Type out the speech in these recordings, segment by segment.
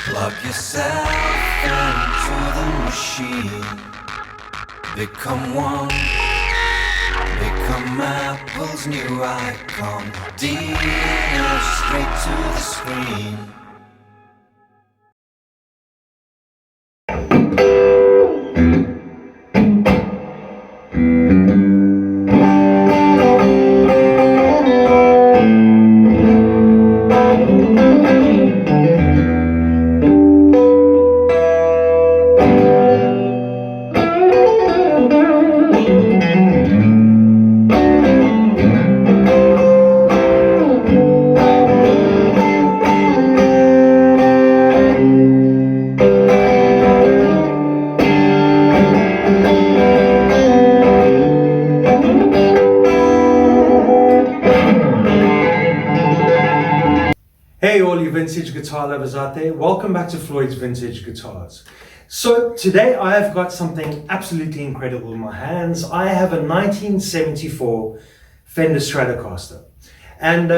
Plug yourself into the machine. Become one. Become Apple's new icon. DNA straight to the screen. Hey all you vintage guitar lovers out there, welcome back to Floyd's Vintage Guitars. So today I have got something absolutely incredible in my hands. I have a 1974 Fender Stratocaster. And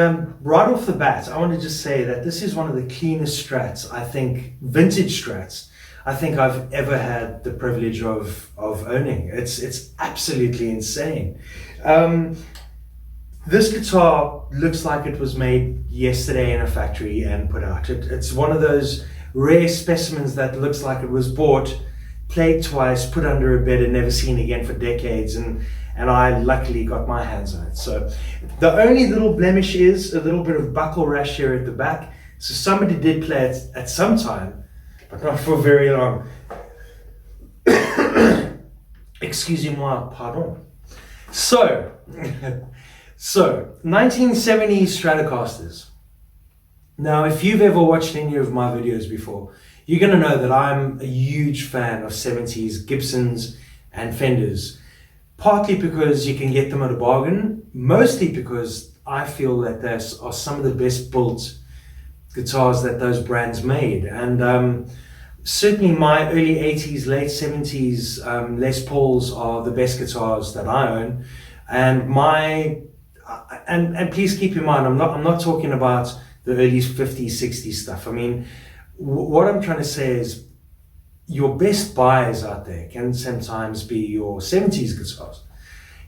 right off the bat, I want to just say that this is one of the cleanest Strats, I think, vintage Strats, I think I've ever had the privilege of owning. It's absolutely insane. This guitar looks like it was made yesterday in a factory and put out. It's one of those rare specimens that looks like it was bought, played twice, put under a bed and never seen again for decades, and I luckily got my hands on it. So the only little blemish is a little bit of buckle rash here at the back. So somebody did play it at some time, but not for very long. Excusez-moi, pardon. So, 1970 Stratocasters. Now, if you've ever watched any of my videos before, you're going to know that I'm a huge fan of 70s Gibsons and Fenders. Partly because you can get them at a bargain, mostly because I feel that they are some of the best built guitars that those brands made. And certainly my early 80s, late 70s Les Pauls are the best guitars that I own. And please keep in mind, I'm not talking about the early 50s, 60s stuff. I mean, what I'm trying to say is your best buys out there can sometimes be your 70s guitars.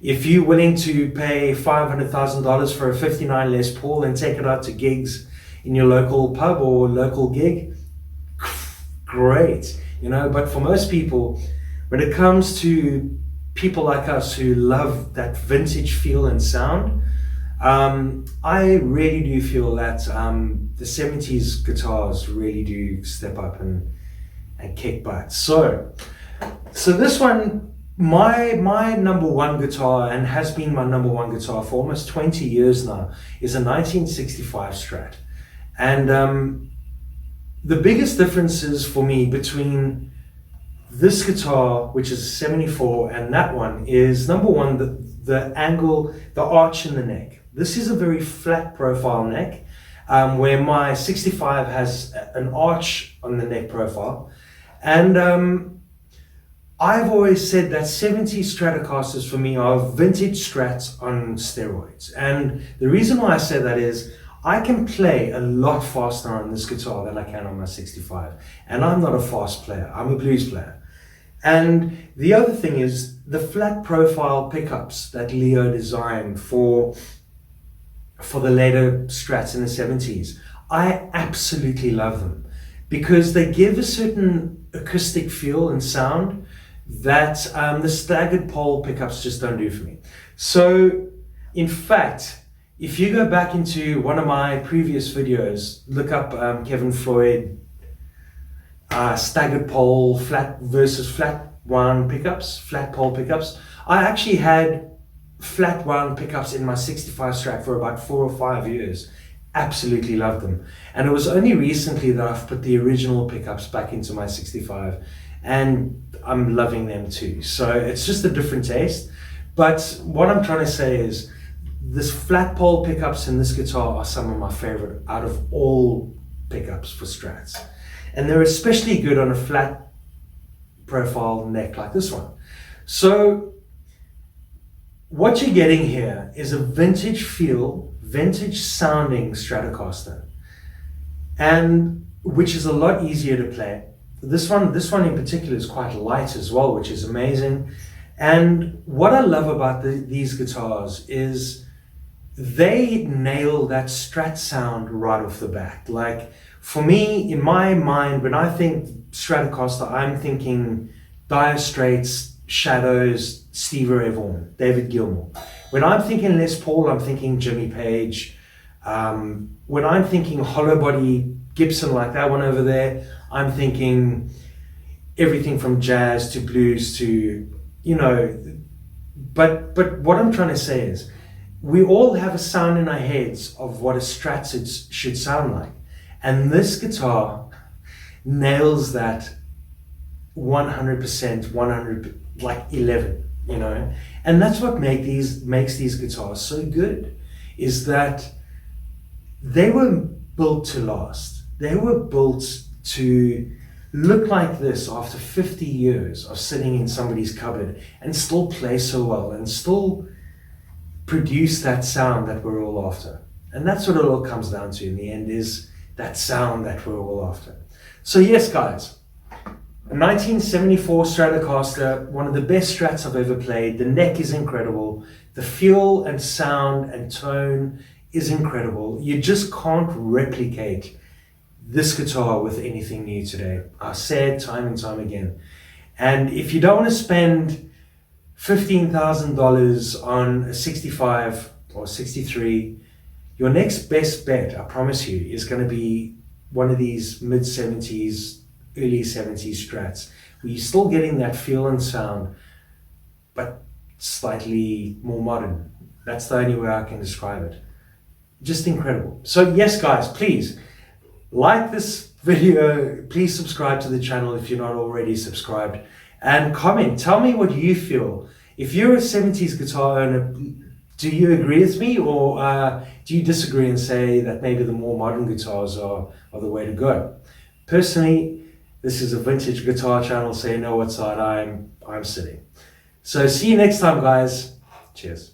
If you're willing to pay $500,000 for a 59 Les Paul and take it out to gigs in your local pub or local gig, great, but for most people, when it comes to people like us who love that vintage feel and sound, I really do feel that the 70s guitars really do step up and kick butt. So this one, my number one guitar, and has been my number one guitar for almost 20 years now, is a 1965 Strat. And the biggest differences for me between this guitar, which is 74, and that one is, number one, the angle, the arch in the neck. This is a very flat profile neck, where my 65 has an arch on the neck profile. And I've always said that 70 Stratocasters for me are vintage Strats on steroids. And the reason why I say that is I can play a lot faster on this guitar than I can on my 65. And I'm not a fast player, I'm a blues player. And the other thing is the flat profile pickups that Leo designed for the later Strats in the 70s. I absolutely love them because they give a certain acoustic feel and sound that the staggered pole pickups just don't do for me. So in fact, if you go back into one of my previous videos, look up Kevin Floyd, staggered pole, flat versus flat wound pickups, flat pole pickups. I actually had flat wound pickups in my 65 Strat for about 4 or 5 years. Absolutely loved them. And it was only recently that I've put the original pickups back into my 65, and I'm loving them too. So it's just a different taste. But what I'm trying to say is this flat pole pickups in this guitar are some of my favorite out of all pickups for Strats. And they're especially good on a flat profile neck like this one. So what you're getting here is a vintage feel, vintage sounding Stratocaster. And which is a lot easier to play. This one in particular is quite light as well, which is amazing. And what I love about these guitars is they nail that Strat sound right off the bat. Like for me, in my mind, when I think Stratocaster, I'm thinking Dire Straits, Shadows, Stevie Ray Vaughan, David Gilmour. When I'm thinking Les Paul, I'm thinking Jimmy Page. When I'm thinking hollow body Gibson, like that one over there, I'm thinking everything from jazz to blues to, but what I'm trying to say is we all have a sound in our heads of what a Strat should sound like. And this guitar nails that 100%, 100, like 11, And that's what makes these guitars so good, is that they were built to last. They were built to look like this after 50 years of sitting in somebody's cupboard and still play so well and still produce that sound that we're all after. And that's what it all comes down to in the end, is that sound that we're all after. So yes, guys, a 1974 Stratocaster, one of the best Strats I've ever played. The neck is incredible. The feel and sound and tone is incredible. You just can't replicate this guitar with anything new today. I say it time and time again. And if you don't want to spend $15,000 on a 65 or 63, your next best bet, I promise you, is going to be one of these mid-70s, early 70s Strats, where you're still getting that feel and sound, but slightly more modern. That's the only way I can describe it. Just incredible. So yes, guys, please like this video. Please subscribe to the channel if you're not already subscribed, and comment. Tell me what you feel. If you're a 70s guitar owner, do you agree with me, or do you disagree and say that maybe the more modern guitars are the way to go? Personally, this is a vintage guitar channel, so you know what side I'm sitting. So see you next time, guys. Cheers.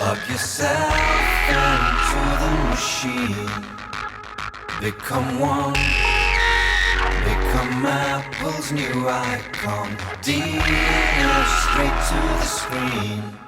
Plug yourself into the machine. Become one. Become Apple's new icon. DNA straight to the screen.